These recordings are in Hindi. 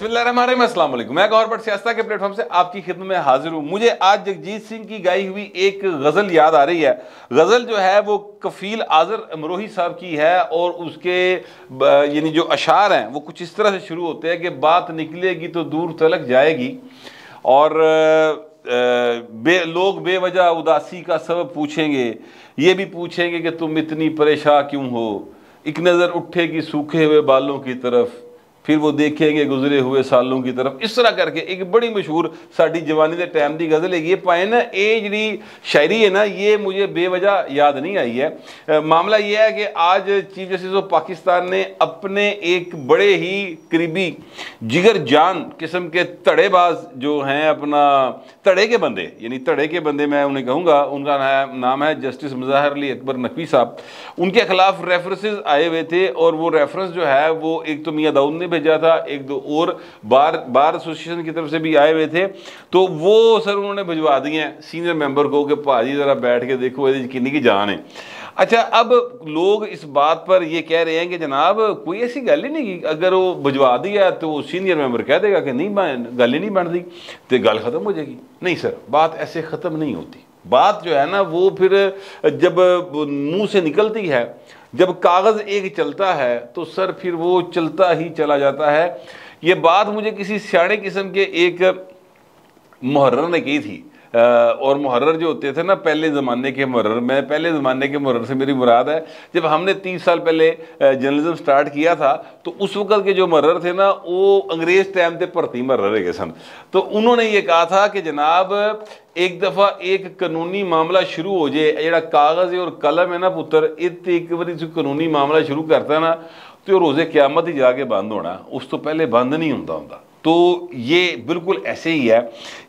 बिस्मिल्लाहिर्रहमानिर्रहीम, अस्सलाम वालेकुम। मैं गौर बट सियासत के प्लेटफॉर्म से आपकी खिदमत में हाजिर हूँ। मुझे आज जगजीत सिंह की गाई हुई एक गज़ल याद आ रही है। गज़ल जो है वो कफ़ील आज़र अमरोही साहब की है और उसके यानी जो अशार हैं वो कुछ इस तरह से शुरू होते हैं कि बात निकलेगी तो दूर तलक जाएगी और लोग बेवजह उदासी का सबब पूछेंगे, ये भी पूछेंगे कि तुम इतनी परेशान क्यों हो। एक नज़र उठेगी सूखे हुए बालों की तरफ, फिर वो देखेंगे गुजरे हुए सालों की तरफ। इस तरह करके एक बड़ी मशहूर साड़ी जवानी के टाइम की गज़ल है। ये पाए ना ये जी शायरी है ना, ये मुझे बेवजह याद नहीं आई है। मामला ये है कि आज चीफ जस्टिस ऑफ पाकिस्तान ने अपने एक बड़े ही करीबी जिगर जान किस्म के तड़ेबाज जो हैं, अपना तड़े के बंदे, यानी तड़े के बंदे मैं उन्हें कहूँगा, उनका नाम है जस्टिस मुज़ाहिर अली अकबर नकवी साहब। उनके खिलाफ रेफरेंसेस आए हुए थे और वो रेफरेंस जो है वो एक तो मियां दाऊद ने भेजा था, एक दो और बार एसोसिएशन की तरफ से भी आए हुए थे। तो वो सर उन्होंने भिजवा दिए हैं सीनियर मेंबर को कि भाजी ज़रा बैठ के देखो ये किन्नी की जान है। अच्छा, अब लोग इस बात पर ये कह रहे हैं कि जनाब कोई ऐसी गल ही नहीं की, अगर वो भिजवा दिया तो सीनियर मेंबर कह देगा कि नहीं गल ही नहीं बनती तो गल ख़त्म हो जाएगी। नहीं सर, बात ऐसे ख़त्म नहीं होती। बात जो है ना वो फिर जब मुंह से निकलती है, जब कागज़ एक चलता है तो सर फिर वो चलता ही चला जाता है। ये बात मुझे किसी सियाने किस्म के एक मुहर्रर ने की थी। और मुहर्रर जो होते थे ना पहले ज़माने के मुहर्रर, मैं पहले ज़माने के मुहर्रर से मेरी मुराद है जब हमने 30 साल पहले जर्नलिज्म स्टार्ट किया था तो उस वक़्त के जो मुहर्रर थे ना वो अंग्रेज़ टाइम पे भर्ती मुहर्रर है सन। तो उन्होंने ये कहा था कि जनाब एक दफ़ा एक कानूनी मामला शुरू हो जाए, जरा कागज़ और कलम है ना पुत्र, एक बारी कानूनी मामला शुरू करता है ना तो रोज़े क़यामत ही जाके बंद होना, उस तो पहले बंद नहीं होता। तो ये बिल्कुल ऐसे ही है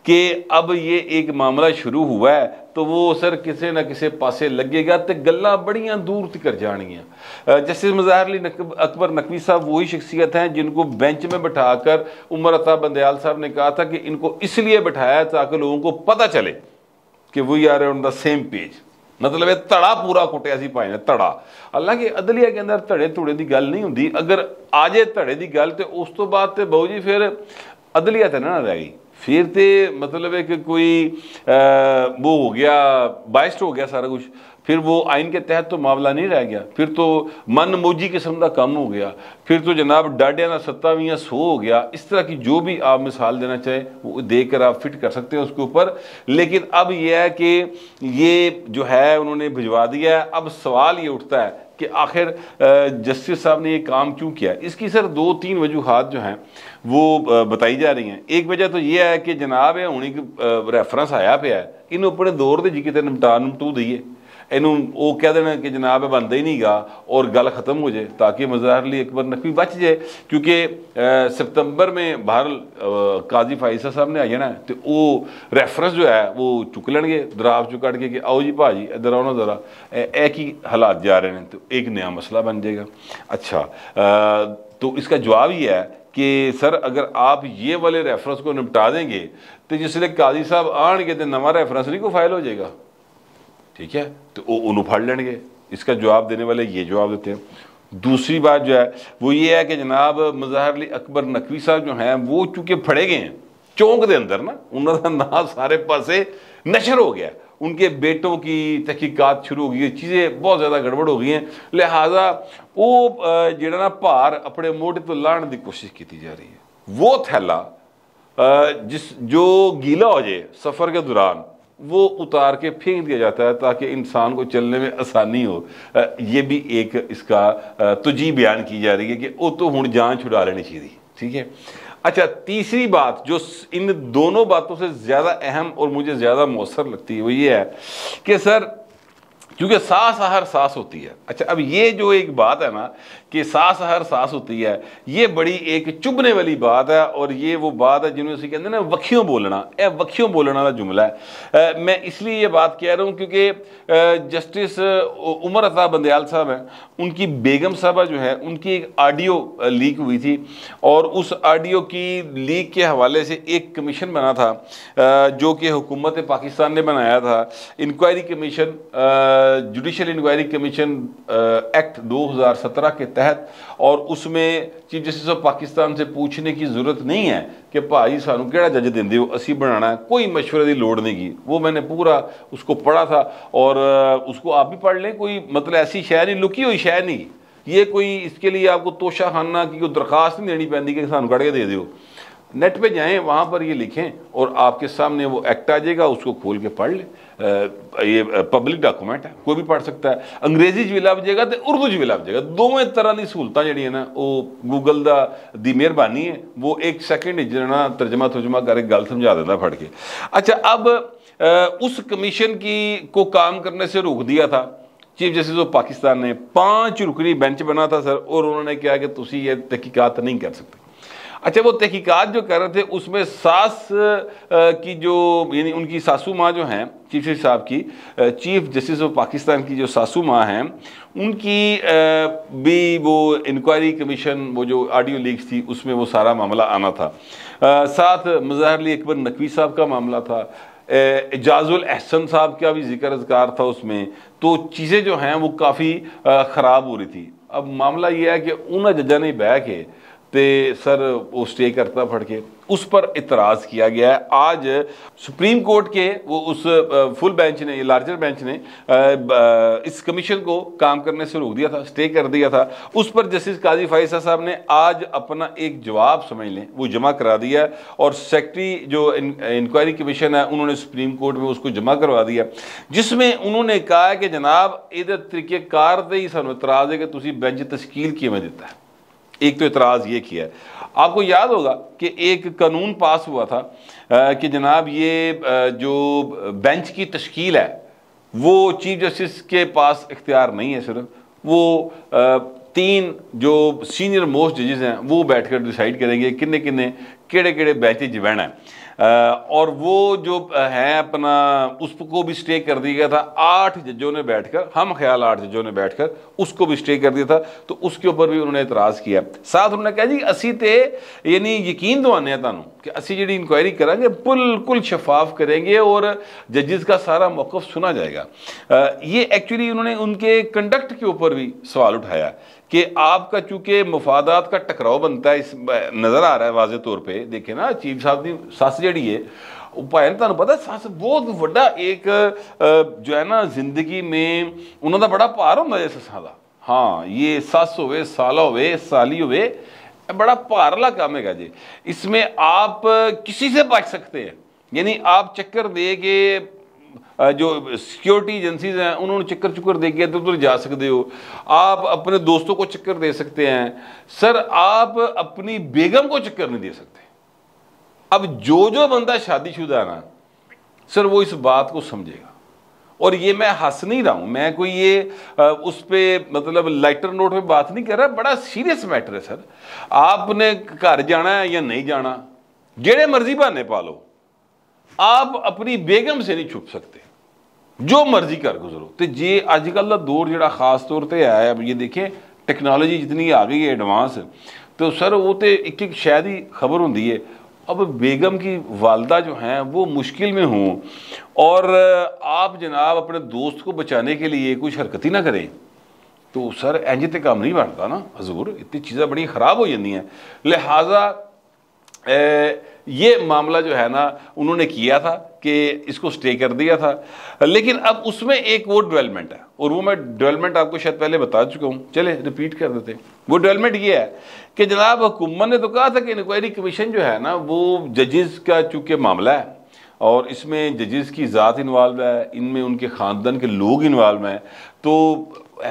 कि अब ये एक मामला शुरू हुआ है तो वो सर किसी ना किसी पासे लगेगा तो गल्लां बड़ियां दूर तक जानियां। जस्टिस मुज़ाहिर अली अकबर नकवी साहब वही शख्सियत हैं जिनको बेंच में बैठाकर उमर अता बंदयाल साहब ने कहा था कि इनको इसलिए बैठाया ताकि लोगों को पता चले कि we are on the same page. मतलब ये धड़ा पूरा कुटिया सी पाए ने धड़ा। हालांकि अदलिया के अंदर धड़े धुड़े की गल नहीं होंगी, अगर आ जाए धड़े की गल तो उस तो बाद तो बहु जी फिर अदलिया तो ना रह गई, फिर तो मतलब है कि कोई वो हो गया, बाइस्ड हो गया सारा कुछ। फिर वो आइन के तहत तो मामला नहीं रह गया, फिर तो मन मौजी किस्म का कम हो गया, फिर तो जनाब डाडिया ना सत्तावियाँ सो हो गया। इस तरह की जो भी आप मिसाल देना चाहें वो देकर आप फिट कर सकते हैं उसके ऊपर। लेकिन अब यह है कि ये जो है उन्होंने भिजवा दिया है। अब सवाल ये उठता है कि आखिर जस्टिस साहब ने ये काम क्यों किया। इसकी सर 2-3 वजूहात जो हैं वो बताई जा रही हैं। एक वजह तो ये है कि जनाब उन्हीं रेफरेंस आया पे है, इन अपने दौर के जी कितने निपटू दईए, इनू वो कह देना कि जनाब बनता ही नहीं गा और गल ख़त्म हो जाए ताकि मुज़ाहिर अली अकबर नकवी बच जाए। क्योंकि सितंबर में बहरल काजी फाइसा साहब ने आ जाना है तो वो रेफरेंस जो है वो चुक लेंगे दराज चु कट के कि आओ जी भाजी इधर आओ ना ज़रा, एक ही हालात जा रहे हैं, तो एक नया मसला बन जाएगा। अच्छा, तो इसका जवाब ये है कि सर अगर आप ये वाले रेफरेंस को निपटा देंगे तो जिसले काजी साहब आएंगे तो नवा रेफरेंस नहीं को फाइल हो जाएगा, ठीक है, तो वो उन्होंने फड़ लेंगे। इसका जवाब देने वाले ये जवाब देते हैं। दूसरी बात जो है वो ये है कि जनाब मुज़ाहिर अली अकबर नकवी साहब जो हैं वो चूँकि फड़े गए हैं चौंक के अंदर ना, उन्होंने ना सारे पासे नशर हो गया, उनके बेटों की तहकीकात शुरू हो गई, चीज़ें बहुत ज़्यादा गड़बड़ हो गई हैं। लिहाजा वो जड़ा ना भार अपने मोढे तो लाने की कोशिश की जा रही है। वो थैला जो गीला हो जाए सफ़र के दौरान वो उतार के फेंक दिया जाता है ताकि इंसान को चलने में आसानी हो। ये भी एक इसका तुजी बयान की जा रही है कि वो तो हुण जान छुड़ा लेनी चाहिए, ठीक है। अच्छा, तीसरी बात जो इन दोनों बातों से ज़्यादा अहम और मुझे ज़्यादा मौसर लगती है वो ये है कि सर क्योंकि सांस हर सांस होती है। अच्छा, अब ये जो एक बात है ना कि सांस हर सांस होती है, ये बड़ी एक चुभने वाली बात है और ये वो बात है जिन्होंने उसे कहते हैं ना वखियों बोलना, यह वखियों बोलने वाला जुमला है। मैं इसलिए ये बात कह रहा हूँ क्योंकि जस्टिस उमर अता बंदयाल साहब हैं, उनकी बेगम साहबा जो है उनकी एक ऑडियो लीक हुई थी और उस ऑडियो की लीक के हवाले से एक कमीशन बना था जो कि हुकूमत पाकिस्तान ने बनाया था, inquiry commission judicial inquiry commission act 2017 के तहत, और उसमें चीफ जस्टिस ऑफ पाकिस्तान से पूछने की ज़रूरत नहीं है कि भाई सानू केड़ा जज देंदे हो, असी बनाना है, कोई मशवरे की लोड़ नहीं की। वो मैंने पूरा उसको पढ़ा था और उसको आप भी पढ़ लें, कोई मतलब ऐसी शय नहीं, लुकी हुई शय नहीं, ये कोई इसके लिए आपको तोशा खाना की कोई दरखास्त नहीं देनी पैंदी कि सानू कढ़ के दे दो। नेट पे जाएं, वहाँ पर ये लिखें और आपके सामने वो एक्ट आ जाएगा, उसको खोल के पढ़ लें। ये पब्लिक डॉक्यूमेंट है, कोई भी पढ़ सकता है। अंग्रेजी च भी लभ जाएगा तो उर्दू च भी लभ जाएगा, दोवें तरह की सहूलतां जिहड़ियां ना वो गूगल दी मेहरबानी है, वो 1 सेकंड जना तर्जमा तुर्जमा करके गल समझा देता फट के। अच्छा, अब उस कमीशन को काम करने से रोक दिया था चीफ जस्टिस ऑफ पाकिस्तान ने। 5 रुकनी बेंच बना था सर, और उन्होंने कहा कि तुसी ये तहकीकात नहीं कर सकते। अच्छा, वो तहकीकात जो कर रहे थे उसमें सास की जो, यानी उनकी सासू माँ जो हैं चीफ जस्टिस साहब की, चीफ जस्टिस ऑफ पाकिस्तान की जो सासू माँ हैं, उनकी भी वो इंक्वायरी कमीशन, वो जो ऑडियो लीक्स थी उसमें वो सारा मामला आना था। साथ मज़ाहिर अली अकबर नकवी साहब का मामला था, एजाजुल एहसन साहब का भी जिक्र अज़कार था उसमें। तो चीज़ें जो हैं वो काफ़ी ख़राब हो रही थी। अब मामला ये है कि उन जजा ने बह के ते सर वो स्टे करता फट के, उस पर इतराज़ किया गया है। आज सुप्रीम कोर्ट के वो उस फुल बेंच ने, लार्जर बेंच ने इस कमीशन को काम करने से रोक दिया था, स्टे कर दिया था। उस पर जस्टिस काजी फाइसा साहब ने आज अपना एक जवाब समझ लें वो जमा करा दिया, और सेक्रेटरी जो इंक्वायरी कमीशन है उन्होंने सुप्रीम कोर्ट में उसको जमा करवा दिया, जिसमें उन्होंने कहा है कि जनाब इहदे तरीकेकार ते ही सानूं इतराज़ है कि तुसीं बेंच तश्कील किवें दित्ता है। एक तो इतराज़ ये किया है। आपको याद होगा कि एक कानून पास हुआ था कि जनाब ये जो बेंच की तश्कील है वो चीफ जस्टिस के पास इख्तियार नहीं है, सिर्फ वो 3 जो सीनियर मोस्ट जजेस हैं वो बैठकर डिसाइड करेंगे किन्ने किन्ने केड़े केड़े बेंच च बहना है। और वो जो है अपना उसको भी स्टे कर दिया गया था। 8 जजों ने बैठकर, हम ख्याल 8 जजों ने बैठकर उसको भी स्टे कर दिया था। तो उसके ऊपर भी उन्होंने इतराज़ किया। साथ उन्होंने कहा जी असी ते यानी यकीन दवाने तुहानूं कि असी जी इंक्वायरी करांगे बिल्कुल शफाफ करेंगे और जजेस का सारा मौक़िफ़ सुना जाएगा। ये एक्चुअली उन्होंने उनके कंडक्ट के ऊपर भी सवाल उठाया कि आपका चूंकि मफादात का टकराव बनता है, इस नज़र आ रहा है वाज़े तौर पे। देखे ना चीफ साहब की सस जी है भाई, तुहानूं पता सस बहुत वड्डा एक जो है ना जिंदगी में उन्होंने बड़ा भार होंदा है ससां दा। हाँ, ये सस होवे, साला होवे, साली होवे, बड़ा भार वाला काम है जी। इसमें आप किसी से बच सकते हैं, यानी आप चक्कर दे के जो सिक्योरिटी एजेंसीज हैं उन्होंने चक्कर दे के उधर जा सकते हो, आप अपने दोस्तों को चक्कर दे सकते हैं सर, आप अपनी बेगम को चक्कर नहीं दे सकते। अब जो बंदा शादीशुदा है ना सर, वो इस बात को समझेगा। और ये मैं हंस नहीं रहा हूं, मैं कोई ये उस पर मतलब लाइटर नोट पे बात नहीं कर रहा, बड़ा सीरियस मैटर है सर। आपने घर जाना है या नहीं जाना, जेड़े मर्जी बहाने पा लो, आप अपनी बेगम से नहीं छुप सकते, जो मर्जी कर गुजरो। तो जे अजकल का दौर जो खास तौर पर आया है, अब ये देखें टेक्नोलॉजी जितनी आ गई है एडवांस, तो सर वो तो एक शायद ही खबर होंगी है। अब बेगम की वालदा जो हैं वो मुश्किल में हों और आप जनाब अपने दोस्त को बचाने के लिए कुछ हरकत ही ना करें, तो सर इंज तो काम नहीं बनता ना हजूर, इतनी चीज़ें बड़ी ख़राब हो जाती हैं। लिहाजा ये मामला जो है ना उन्होंने किया था कि इसको स्टे कर दिया था, लेकिन अब उसमें एक वो डेवलपमेंट है, और वो मैं डेवलपमेंट आपको शायद पहले बता चुका हूँ, चले रिपीट कर देते। वो डेवलपमेंट ये है कि जनाब हुकूमत ने तो कहा था कि इंक्वायरी कमीशन जो है ना वो जजेस का चूँकि मामला है और इसमें जजेस की ज़ात इन्वॉल्व है, इनमें उनके ख़ानदान के लोग इन्वॉल्व हैं, तो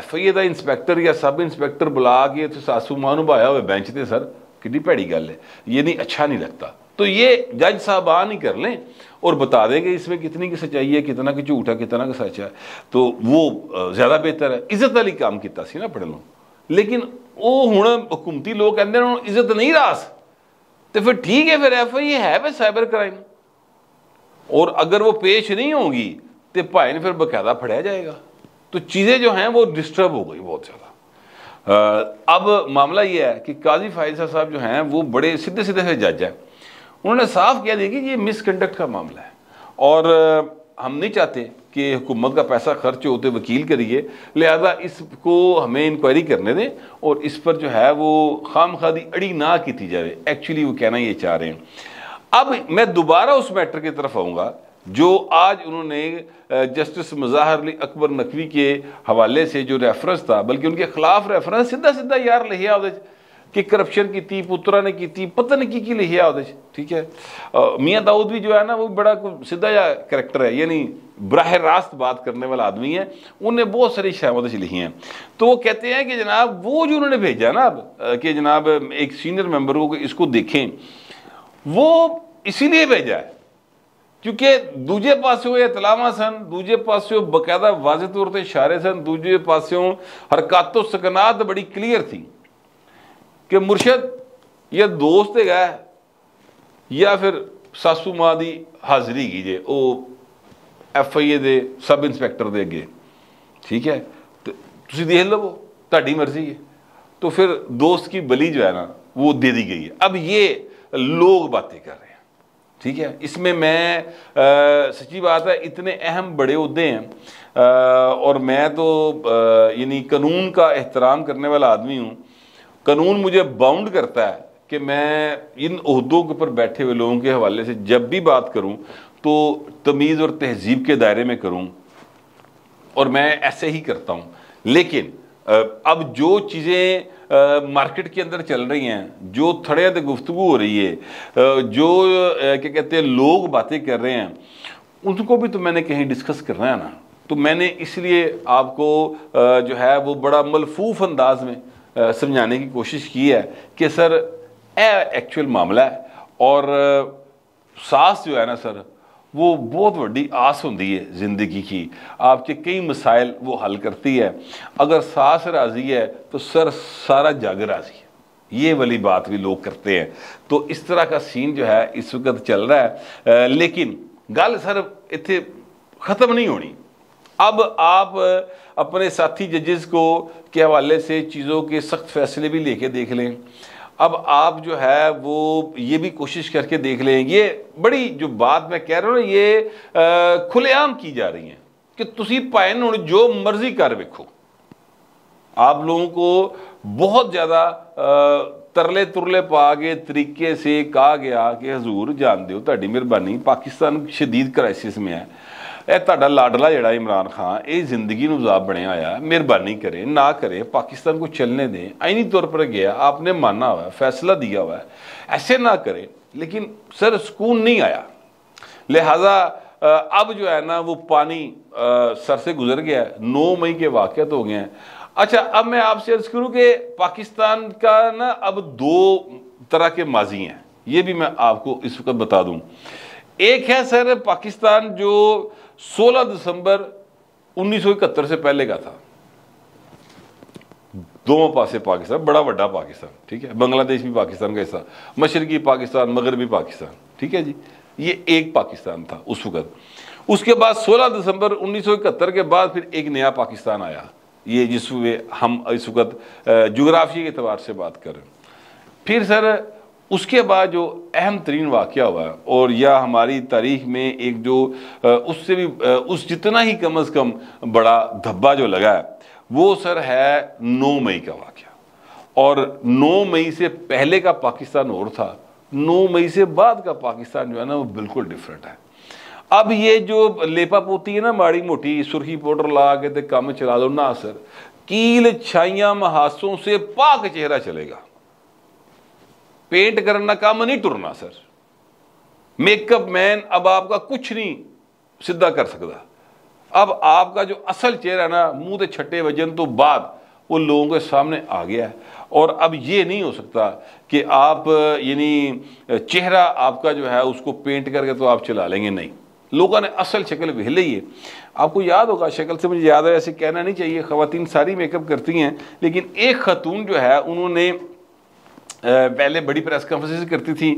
FIA का इंस्पैक्टर या सब इंस्पैक्टर बुला के तो सासू मां नूं भाया हुए बेंच ते सर कितनी भैड़ी गल है, ये नहीं अच्छा नहीं लगता। तो ये जज साहबान ही कर लें और बता देंगे इसमें कितनी की सच्चाई है, कितना की झूठ है, कितना का सच है, तो वो ज़्यादा बेहतर है। इज्जत वाली काम किया सी ना पढ़ लो, लेकिन वो हुण हुकूमती लोग कहते हैं इज्जत नहीं रास, तो फिर ठीक है, फिर FIA है वह साइबर क्राइम, और अगर वो पेश नहीं होगी तो भाई ने फिर बकायदा फड़िया जाएगा। तो चीज़ें जो हैं वो डिस्टर्ब हो गई बहुत ज़्यादा। अब मामला ये है कि काजी फाइजा साहब जो हैं वो बड़े सीधे सीधे से जज हैं, उन्होंने साफ कह दिया कि ये मिसकंडक्ट का मामला है और हम नहीं चाहते कि हुकूमत का पैसा खर्च होते वकील करिए, लिहाजा इसको हमें इंक्वायरी करने दें और इस पर जो है वो खामखादी अड़ी ना की जाए। एक्चुअली वो कहना ये चाह रहे हैं। अब मैं दोबारा उस मैटर की तरफ आऊँगा जो आज उन्होंने जस्टिस मुज़ाहिर अली अकबर नकवी के हवाले से जो रेफरेंस था, बल्कि उनके खिलाफ रेफरेंस सीधा सीधा यार लिखिया कि करप्शन की पुत्रा ने की, पता नहीं की लिखिया उहदे च, ठीक है। मियाँ दाऊद भी जो है ना वो बड़ा सीधा या करैक्टर है, यानी बराह रास्त बात करने वाला आदमी है, उन्हें बहुत सारी शहावत लिखी हैं। तो वो कहते हैं कि जनाब वो जो उन्होंने भेजा ना अब कि जनाब एक सीनियर मेंबर को इसको देखें, वो इसीलिए भेजा है क्योंकि दूजे पासों इतलावा सन, दूजे पासों बकायदा वाज़े तौर पर इशारे सन, दूजे पासों हरकत सकनात बड़ी क्लीयर थी कि मुर्शद या दोस्त है या फिर सासू माँ की हाज़री की जे वो FIA दे सब इंस्पैक्टर दे अगे, ठीक है, तो तुसी देख लो ताड़ी मर्जी है। तो फिर दोस्त की बलि जो है ना वो दे दी गई है। अब ये लोग बातें कर रहे हैं, ठीक है। इसमें मैं सच्ची बात है इतने अहम बड़े ओहदे हैं और मैं तो यानी कानून का एहतराम करने वाला आदमी हूँ। कानून मुझे बाउंड करता है कि मैं इन ओहदों के ऊपर बैठे हुए लोगों के हवाले से जब भी बात करूं तो तमीज़ और तहजीब के दायरे में करूं, और मैं ऐसे ही करता हूं। लेकिन अब जो चीज़ें मार्केट के अंदर चल रही हैं, जो थड़े ते गुफ्तगू हो रही है, जो क्या कहते हैं लोग बातें कर रहे हैं, उनको भी तो मैंने कहीं डिस्कस करना है ना। तो मैंने इसलिए आपको जो है वो बड़ा मलफूफ अंदाज में समझाने की कोशिश की है कि सर एक्चुअल मामला है और सास जो है ना सर वो बहुत बड़ी आस होती है ज़िंदगी की, आपके कई मसाइल वो हल करती है। अगर सास राज़ी है तो सर सारा जग राज़ी है, ये वाली बात भी लोग करते हैं। तो इस तरह का सीन जो है इस वक्त चल रहा है। लेकिन गल सर इत्थे ख़त्म नहीं होनी। अब आप अपने साथी जजेस को के हवाले से चीज़ों के सख्त फैसले भी लेके देख लें। अब आप जो है वो ये भी कोशिश करके देख लें, ये बड़ी जो बात मैं कह रहा हूँ ना ये खुलेआम की जा रही है कि तुसी भाएं हुण जो मर्जी कर वेखो। आप लोगों को बहुत ज़्यादा तरले तुरले पा के तरीके से कहा गया कि हजूर जान दो तुहाडी मेहरबानी पाकिस्तान शदीद क्राइसिस में है, ਤੁਹਾਡਾ लाडला जड़ा इमरान खान ये जिंदगी नुजाब बनया आया, मेहरबानी करें ना करें पाकिस्तान को चलने दें। आईनी तौर पर गया, आपने माना हुआ है, फैसला दिया हुआ है, ऐसे ना करें। लेकिन सर सुकून नहीं आया, लिहाजा अब जो है ना वो पानी सर से गुजर गया। 9 मई के वाक़यात हो गए हैं। अच्छा, अब मैं आपसे अर्ज़ करूँ कि पाकिस्तान का ना अब 2 तरह के माजी हैं, ये भी मैं आपको इस वक्त बता दूँ। एक है सर पाकिस्तान जो 16 दिसंबर 1971 से पहले का था, दोनों पासे पाकिस्तान, बड़ा बड़ा पाकिस्तान, ठीक है, बांग्लादेश भी पाकिस्तान का हिस्सा, मशरकी पाकिस्तान, मगरबी पाकिस्तान, ठीक है जी, ये एक पाकिस्तान था उस वक्त। उसके बाद 16 दिसंबर 1971 के बाद फिर एक नया पाकिस्तान आया, ये जिसमें हम इस वक्त जोग्राफी के एतबार से बात करें। फिर सर उसके बाद जो अहम तरीन वाक़या हुआ और या हमारी तारीख में एक जो उससे भी उस जितना ही कम अज़ कम बड़ा धब्बा जो लगा है वो सर है 9 मई का वाक़या। और 9 मई से पहले का पाकिस्तान और था, 9 मई से बाद का पाकिस्तान जो है ना वो बिल्कुल डिफरेंट है। अब ये जो लेपा पोती है ना माड़ी मोटी सुर्खी पाउडर ला के तो काम चला दो ना सर, कील छाइयाँ महासों से पाक चेहरा चलेगा, पेंट करना काम नहीं टुरना सर। मेकअप मैन अब आपका कुछ नहीं सीधा कर सकता। अब आपका जो असल चेहरा ना मुंह के छट्टे वजन तो बाद वो लोगों के सामने आ गया है। और अब ये नहीं हो सकता कि आप यानी चेहरा आपका जो है उसको पेंट करके तो आप चला लेंगे, नहीं, लोगों ने असल शक्ल वह ली है। आपको याद होगा, शक्ल से मुझे याद है, ऐसे कहना नहीं चाहिए, ख़वातीन सारी मेकअप करती हैं, लेकिन एक खतून जो है उन्होंने पहले बड़ी प्रेस कॉन्फ्रेंस करती थी,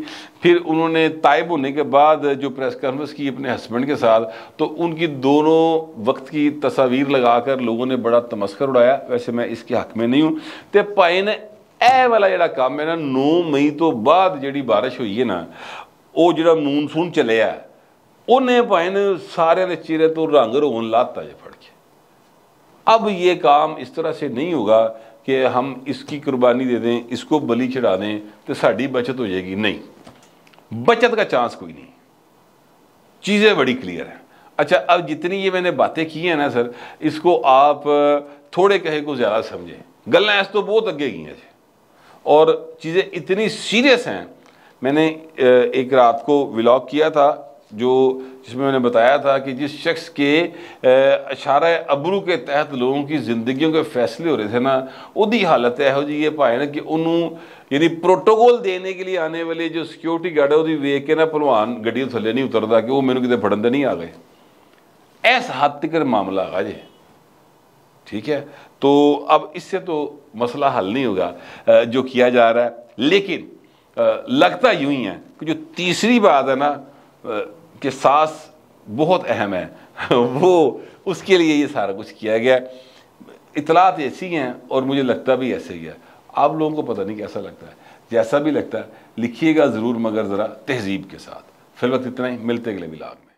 फिर उन्होंने तायब होने के बाद जो प्रेस कॉन्फ्रेंस की अपने हस्बैंड के साथ, तो उनकी दोनों वक्त की तस्वीर लगाकर लोगों ने बड़ा तमस्कर उड़ाया। वैसे मैं इसके हक में नहीं हूँ। तो भाई ने ए वाला जो काम है ना 9 मई तो बाद जी बारिश हुई है ना, वो जो मानसून चलिया उन्हें भाइन सारे ने चेहरे तो रंग रोन लाता है फड़ के। अब ये काम इस तरह से नहीं होगा कि हम इसकी कुर्बानी दे दें, इसको बलि चढ़ा दें तो साड़ी बचत हो जाएगी। नहीं, बचत का चांस कोई नहीं, चीज़ें बड़ी क्लियर हैं। अच्छा, अब जितनी ये मैंने बातें की हैं ना सर, इसको आप थोड़े कहे को ज़्यादा समझें, गल्ला ऐस तो बहुत अगे गई हैं और चीज़ें इतनी सीरियस हैं। मैंने एक रात को व्लॉग किया था जिसमें मैंने बताया था कि जिस शख्स के इशारा अबरू के तहत लोगों की जिंदगियों के फैसले हो रहे थे ना, उदी हालत यहो जी भाई ना कि उन्होंने यानी प्रोटोकॉल देने के लिए आने वाले जो सिक्योरिटी गार्ड है वो वेख के ना भलवान गड्डी थले नहीं उतरता कि वो मैंने कितने फड़न नहीं आ गए। इस हद तक मामला आ जी, ठीक है। तो अब इससे तो मसला हल नहीं होगा जो किया जा रहा है, लेकिन लगता यूं ही है कि जो तीसरी बात है ना कि सास बहुत अहम है वो उसके लिए ये सारा कुछ किया गया। इतलात ऐसी हैं और मुझे लगता भी ऐसे ही है। आप लोगों को पता नहीं कैसा लगता है, जैसा भी लगता है लिखिएगा ज़रूर, मगर ज़रा तहजीब के साथ। फिलहाल इतना ही, मिलते अगले व्लॉग में।